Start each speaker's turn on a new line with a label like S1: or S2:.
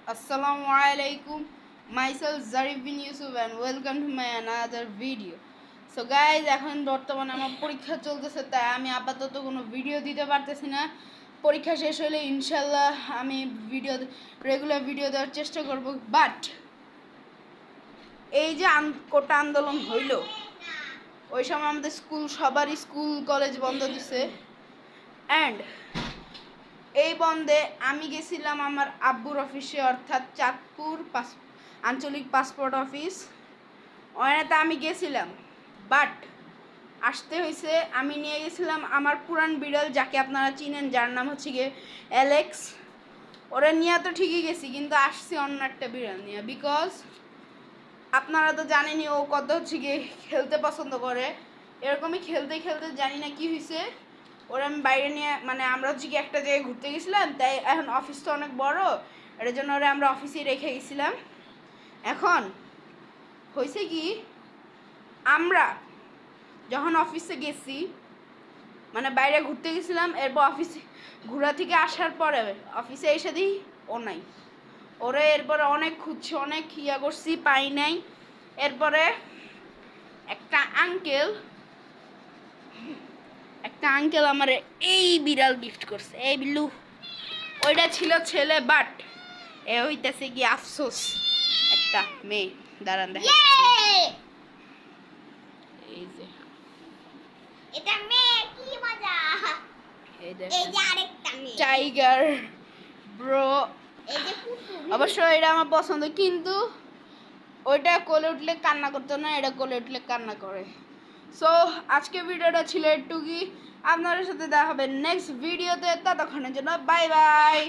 S1: Assalamu alaikum. Myself Zarif bin Yusuf and welcome to my another video. So guys, এখন বর্তমানে আমার পরীক্ষা চলতেছে, তাই আমি আপাতত কোনো ভিডিও দিতে পারতেছি না। পরীক্ষা শেষ হলে ইনশাল্লাহ আমি রেগুলার ভিডিও দেওয়ার চেষ্টা করব। বাট এই যে কোটা আন্দোলন হইল, ওই সময় আমাদের সবারই স্কুল কলেজ বন্ধ দিছে। অ্যান্ড এই বন্ধে আমি গেছিলাম আমার আব্বুর অফিসে, অর্থাৎ চাঁদপুর আঞ্চলিক পাসপোর্ট অফিস। ওখানেতে আমি গেছিলাম, বাট আসতে হয়েছে। আমি নিয়ে গেছিলাম আমার পুরান বিড়াল, যাকে আপনারা চিনেন, যার নাম হচ্ছে গিয়ে অ্যালেক্স। ওরা নিয়ে তো ঠিকই গেছি, কিন্তু আসছি অন্য একটা বিড়াল নিয়ে। বিকজ আপনারা তো জানেনই ও কত হচ্ছে গিয়ে খেলতে পছন্দ করে। এরকমই খেলতে খেলতে জানি না কি হয়েছে, ওরা আমি বাইরে নিয়ে, মানে আমরা হচ্ছে কি একটা জায়গায় ঘুরতে গেছিলাম, তাই এখন অফিসটা অনেক বড়, এটার জন্য ওরা আমরা অফিসেই রেখে গেছিলাম। এখন হয়েছে কি, আমরা যখন অফিসে গেছি, মানে বাইরে ঘুরতে গেছিলাম, এরপর অফিসে ঘোরা থেকে আসার পরে অফিসে এসে দিই ও নাই। ওরা এরপরে অনেক খুঁজছি, অনেক ইয়া করছি, পাই নাই। এরপরে একটা আঙ্কেল আমার এই বিড়াল গিফট করছে, এই বিল্লু। ওইটা ছিল ছেলে, বাট এ হইতেছে কি আফসোস একটা মেয়ে। দাঁড়ান দেখা, এই যে
S2: এটা মেয়ে, কি মজা। এই যে আরেকটা মেয়ে,
S1: টাইগার ব্রো।
S2: এই যে পুটু।
S1: অবশ্য এটা আমার পছন্দ, কিন্তু ওইটা কোলে উঠলে কান্না করতো না, এটা কোলে উঠলে কান্না করে। সো আজকে ভিডিওটা ছিল একটুকুই। আপনাদের সাথে দেখা হবে নেক্সট ভিডিওতে। ততক্ষণের জন্য বাই বাই।